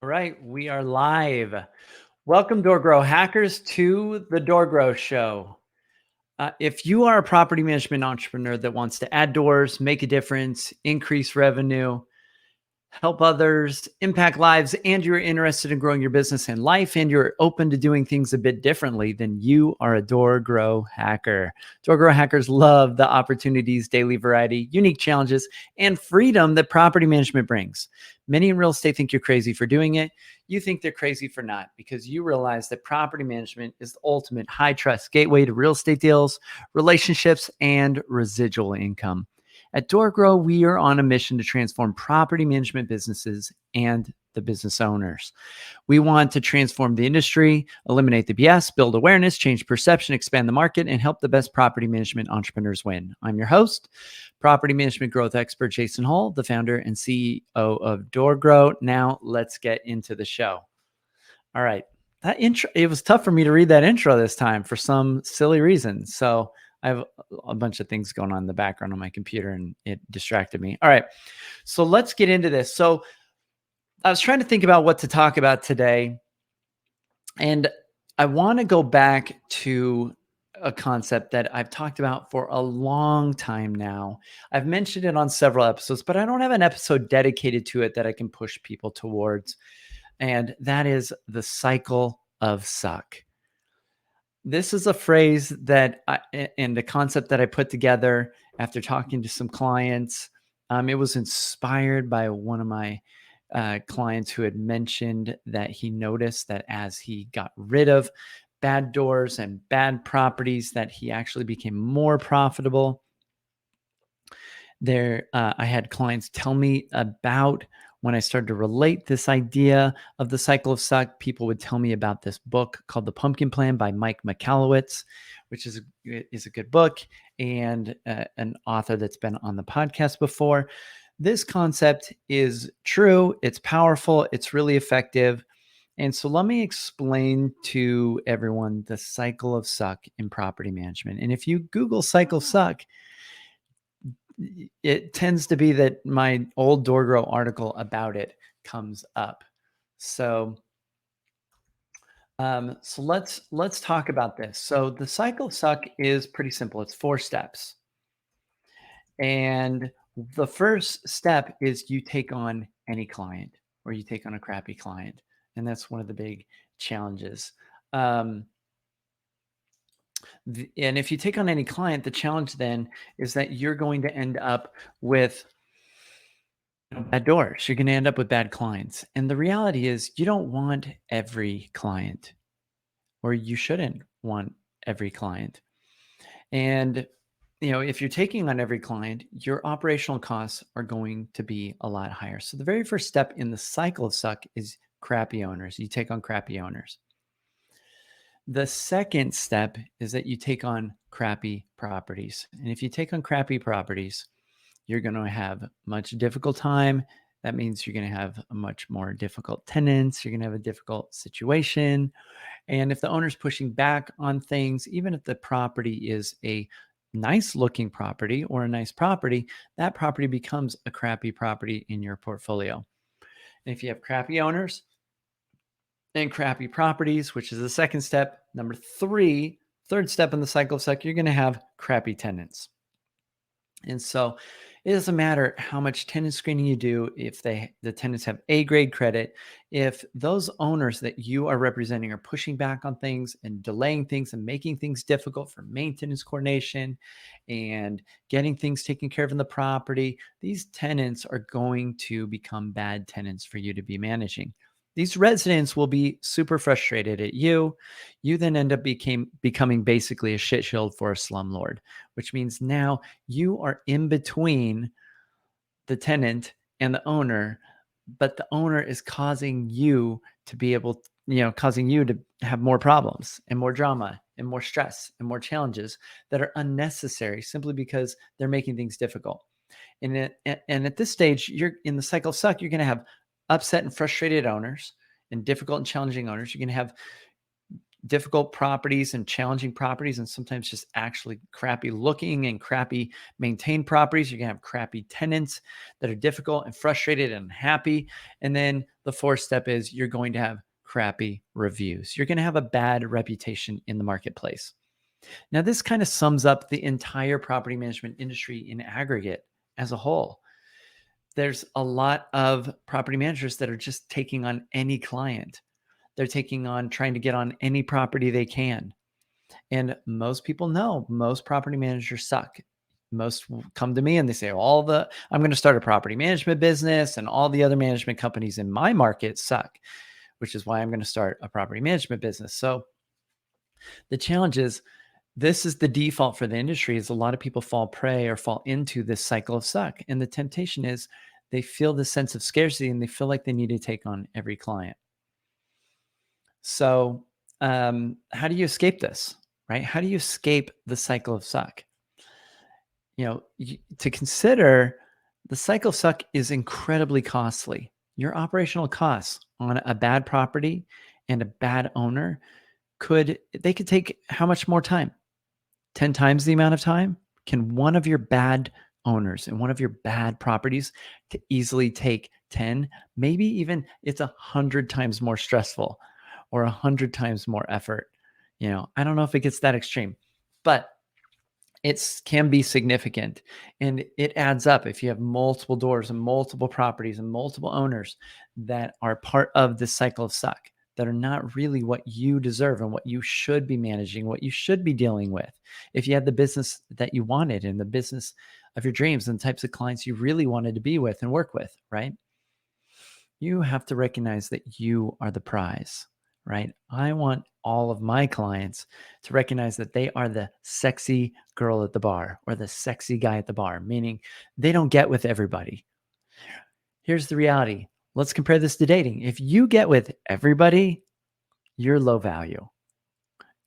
All right, we are live. Welcome, DoorGrow hackers, to the DoorGrow Show. If you are a property management entrepreneur that wants to add doors, make a difference, increase revenue, help others, impact lives, and you're interested in growing your business and life, and you're open to doing things a bit differently, then you are a DoorGrow hacker. DoorGrow hackers love the opportunities, daily variety, unique challenges, and freedom that property management brings. Many in real estate think you're crazy for doing it. You think they're crazy for not, because you realize that property management is the ultimate high trust gateway to real estate deals, relationships, and residual income. At DoorGrow, we are on a mission to transform property management businesses and the business owners. We want to transform the industry, eliminate the BS, build awareness, change perception, expand the market, and help the best property management entrepreneurs win. I'm your host, property management growth expert Jason Hall, the founder and CEO of DoorGrow. Now let's get into the show. All right. That intro, it was tough for me to read that intro this time for some silly reason. So I have a bunch of things going on in the background on my computer and it distracted me. All right. So let's get into this. So I was trying to think about what to talk about today. And I want to go back to a concept that I've talked about for a long time now. I've mentioned it on several episodes, but I don't have an episode dedicated to it that I can push people towards. And that is the cycle of suck. This is a phrase that and the concept that I put together after talking to some clients. It was inspired by one of my clients who had mentioned that he noticed that as he got rid of bad doors and bad properties, that he actually became more profitable. I had clients tell me about when I started to relate this idea of the cycle of suck. People would tell me about this book called The Pumpkin Plan by Mike Michalowicz, which is a good book, and an author that's been on the podcast before. This concept is true. It's powerful. It's really effective. And so let me explain to everyone the cycle of suck in property management. And if you Google cycle suck, it tends to be that my old DoorGrow article about it comes up. So let's talk about this. So the cycle of suck is pretty simple. It's 4 steps. And the first step is you take on any client, or you take on a crappy client. And that's one of the big challenges. And if you take on any client, the challenge then is that you're going to end up with bad doors. You're going to end up with bad clients. And the reality is you don't want every client, or you shouldn't want every client. And if you're taking on every client, your operational costs are going to be a lot higher. So the very first step in the cycle of suck is crappy owners. You take on crappy owners. The second step is that you take on crappy properties. And if you take on crappy properties, you're going to have much difficult time. That means you're going to have a much more difficult tenants. You're going to have a difficult situation. And if the owner's pushing back on things, even if the property is a nice looking property or a nice property, that property becomes a crappy property in your portfolio. And if you have crappy owners and crappy properties, which is the second step, third step in the cycle of suck, you're going to have crappy tenants. And so it doesn't matter how much tenant screening you do, if the tenants have A-grade credit, if those owners that you are representing are pushing back on things and delaying things and making things difficult for maintenance coordination and getting things taken care of in the property, these tenants are going to become bad tenants for you to be managing. These residents will be super frustrated at you. You then end up becoming basically a shit shield for a slumlord, which means now you are in between the tenant and the owner, but the owner is causing you to have more problems and more drama and more stress and more challenges that are unnecessary simply because they're making things difficult. And at this stage, you're in the cycle of suck. You're going to have upset and frustrated owners and difficult and challenging owners. You're going to have difficult properties and challenging properties, and sometimes just actually crappy looking and crappy maintained properties. You're going to have crappy tenants that are difficult and frustrated and unhappy. And then the fourth step is you're going to have crappy reviews. You're going to have a bad reputation in the marketplace. Now, this kind of sums up the entire property management industry in aggregate as a whole. There's a lot of property managers that are just taking on any client. They're taking on trying to get on any property they can. And most people know most property managers suck. Most come to me and they say, I'm going to start a property management business and all the other management companies in my market suck, which is why I'm going to start a property management business. So the challenge is, this is the default for the industry, is a lot of people fall prey or fall into this cycle of suck. And the temptation is they feel this sense of scarcity and they feel like they need to take on every client. So how do you escape this, right? How do you escape the cycle of suck? To consider, the cycle of suck is incredibly costly. Your operational costs on a bad property and a bad owner could take how much more time? 10 times the amount of time? Can one of your bad owners and one of your bad properties to easily take 10, maybe even it's 100 times more stressful or 100 times more effort? I don't know if it gets that extreme, but it can be significant, and it adds up if you have multiple doors and multiple properties and multiple owners that are part of this cycle of suck, that are not really what you deserve and what you should be managing, what you should be dealing with. If you had the business that you wanted and the business of your dreams and the types of clients you really wanted to be with and work with, right? You have to recognize that you are the prize, right? I want all of my clients to recognize that they are the sexy girl at the bar or the sexy guy at the bar, meaning they don't get with everybody. Here's the reality. Let's compare this to dating. If you get with everybody, you're low value.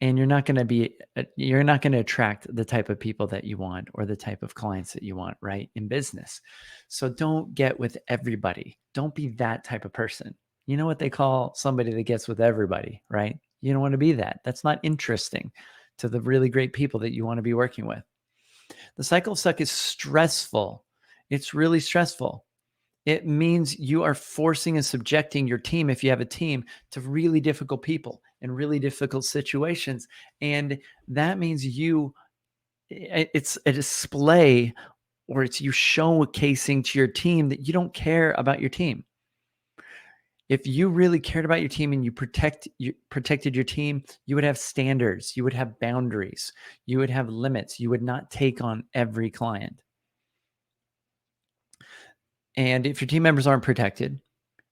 And you're not going to attract the type of people that you want or the type of clients that you want, right? In business. So don't get with everybody. Don't be that type of person. You know what they call somebody that gets with everybody, right? You don't want to be that. That's not interesting to the really great people that you want to be working with. The cycle of suck is stressful. It's really stressful. It means you are forcing and subjecting your team, if you have a team, to really difficult people and really difficult situations. And that means it's a display, or it's you showcasing to your team that you don't care about your team. If you really cared about your team and you protected your team, you would have standards, you would have boundaries, you would have limits, you would not take on every client. And if your team members aren't protected,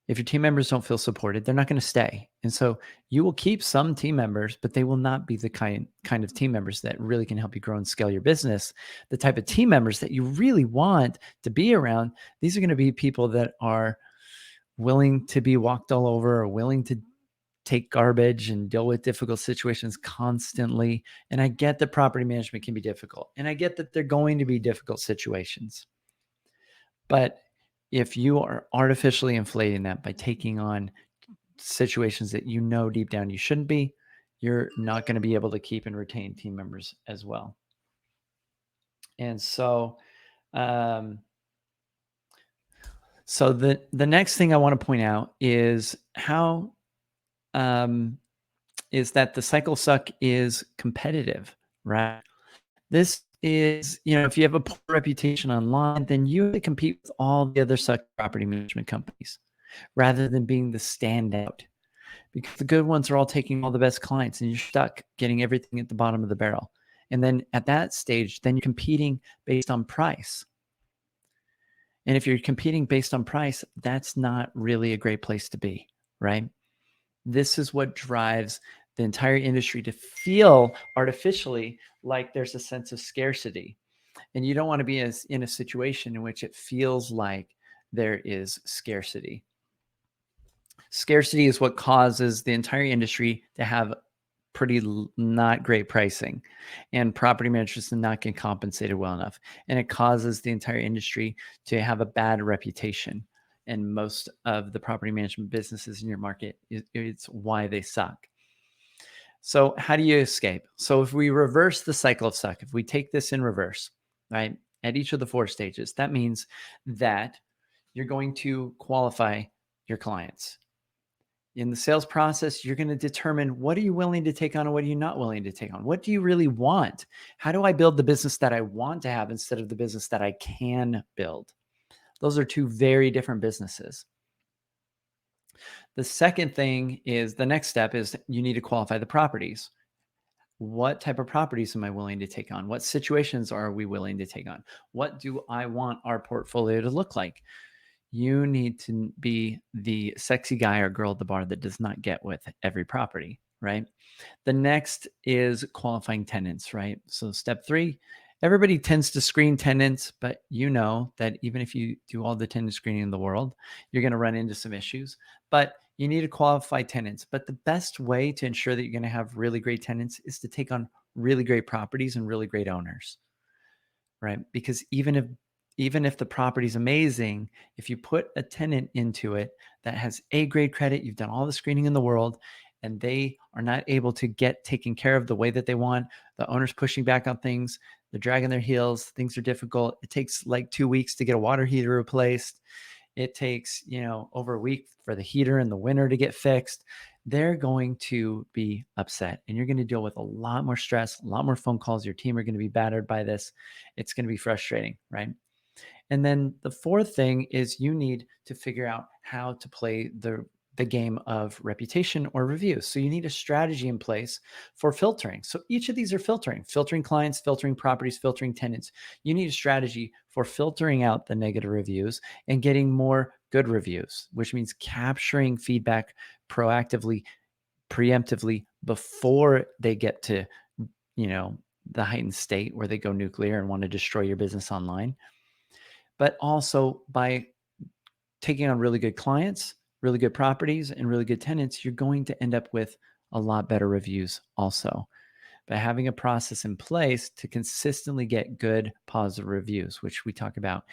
if your team members don't feel supported, they're not going to stay. And so you will keep some team members, but they will not be the kind of team members that really can help you grow and scale your business. The type of team members that you really want to be around, these are going to be people that are willing to be walked all over, or willing to take garbage and deal with difficult situations constantly. And I get that property management can be difficult, and I get that they're going to be difficult situations. But if you are artificially inflating that by taking on situations that you know deep down you shouldn't be, you're not going to be able to keep and retain team members as well. And so, the next thing I want to point out is how is that the cycle suck is competitive, right? This is, if you have a poor reputation online, then you have to compete with all the other suck property management companies rather than being the standout, because the good ones are all taking all the best clients and you're stuck getting everything at the bottom of the barrel. And then at that stage, then you're competing based on price. And if you're competing based on price, that's not really a great place to be, right? This is what drives the entire industry to feel artificially like there's a sense of scarcity. And you don't want to be in a situation in which it feels like there is scarcity. Scarcity is what causes the entire industry to have pretty not great pricing, and property managers are not getting compensated well enough. And it causes the entire industry to have a bad reputation. And most of the property management businesses in your market, it's why they suck. So how do you escape? So if we reverse the cycle of suck, if we take this in reverse, right, at each of the 4 stages, that means that you're going to qualify your clients. In the sales process, you're going to determine what are you willing to take on and what are you not willing to take on? What do you really want? How do I build the business that I want to have instead of the business that I can build? Those are 2 very different businesses. The second thing is the next step is you need to qualify the properties. What type of properties am I willing to take on? What situations are we willing to take on? What do I want our portfolio to look like? You need to be the sexy guy or girl at the bar that does not get with every property, right? The next is qualifying tenants, right? So step 3, everybody tends to screen tenants, but you know that even if you do all the tenant screening in the world, you're going to run into some issues, but you need to qualify tenants. But the best way to ensure that you're going to have really great tenants is to take on really great properties and really great owners, right? Because even if the property's amazing, if you put a tenant into it that has A grade credit, you've done all the screening in the world, and they are not able to get taken care of the way that they want, the owner's pushing back on things, they're dragging their heels, things are difficult. It takes like 2 weeks to get a water heater replaced. It takes, over a week for the heater in the winter to get fixed. They're going to be upset and you're going to deal with a lot more stress, a lot more phone calls. Your team are going to be battered by this. It's going to be frustrating, right? And then the fourth thing is you need to figure out how to play the game of reputation or reviews. So you need a strategy in place for filtering. So each of these are filtering clients, filtering properties, filtering tenants. You need a strategy for filtering out the negative reviews and getting more good reviews, which means capturing feedback proactively, preemptively before they get to, you know, the heightened state where they go nuclear and want to destroy your business online. But also by taking on really good clients, really good properties, and really good tenants, you're going to end up with a lot better reviews also. By having a process in place to consistently get good positive reviews, which we talk about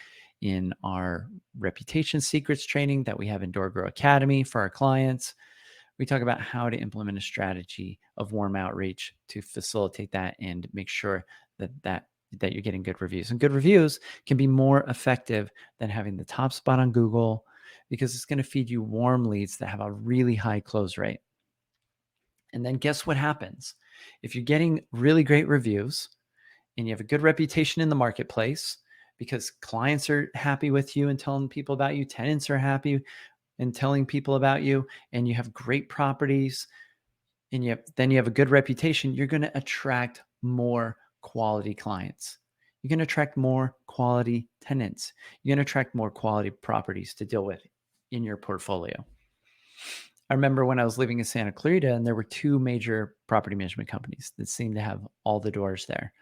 in our reputation secrets training that we have in DoorGrow Academy for our clients. We talk about how to implement a strategy of warm outreach to facilitate that and make sure that you're getting good reviews. And good reviews can be more effective than having the top spot on Google because it's going to feed you warm leads that have a really high close rate. And then guess what happens? If you're getting really great reviews and you have a good reputation in the marketplace because clients are happy with you and telling people about you, tenants are happy and telling people about you, and you have great properties and then you have a good reputation, you're going to attract more quality clients. You're going to attract more quality tenants. You're going to attract more quality properties to deal with in your portfolio. I remember when I was living in Santa Clarita and there were 2 major property management companies that seemed to have all the doors there.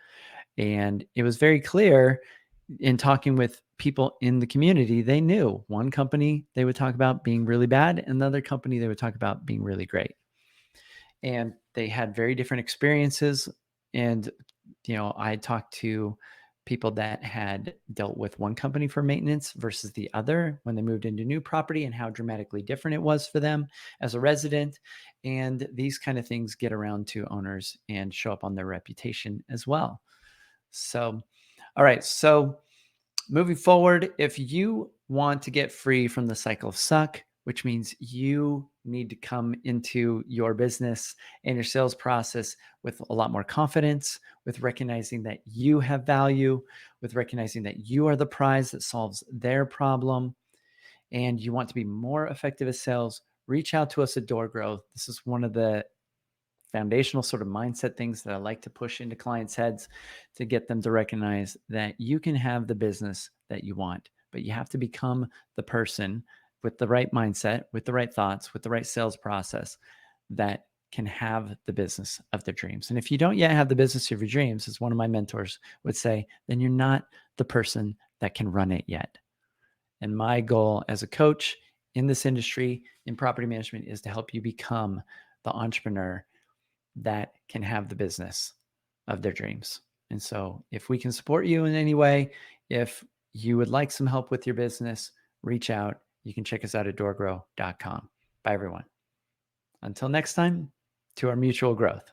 And it was very clear in talking with people in the community, they knew one company they would talk about being really bad, and the other company they would talk about being really great. And they had very different experiences. And, I talked to people that had dealt with one company for maintenance versus the other when they moved into new property and how dramatically different it was for them as a resident. And these kind of things get around to owners and show up on their reputation as well. So, all right. So, moving forward, if you want to get free from the cycle of suck, which means you need to come into your business and your sales process with a lot more confidence, with recognizing that you have value, with recognizing that you are the prize that solves their problem, and you want to be more effective at sales, reach out to us at DoorGrow. This is one of the foundational sort of mindset things that I like to push into clients' heads to get them to recognize that you can have the business that you want, but you have to become the person with the right mindset, with the right thoughts, with the right sales process that can have the business of their dreams. And if you don't yet have the business of your dreams, as one of my mentors would say, then you're not the person that can run it yet. And my goal as a coach in this industry in property management is to help you become the entrepreneur that can have the business of their dreams. And so if we can support you in any way, if you would like some help with your business, reach out. You can check us out at doorgrow.com. Bye, everyone. Until next time, to our mutual growth.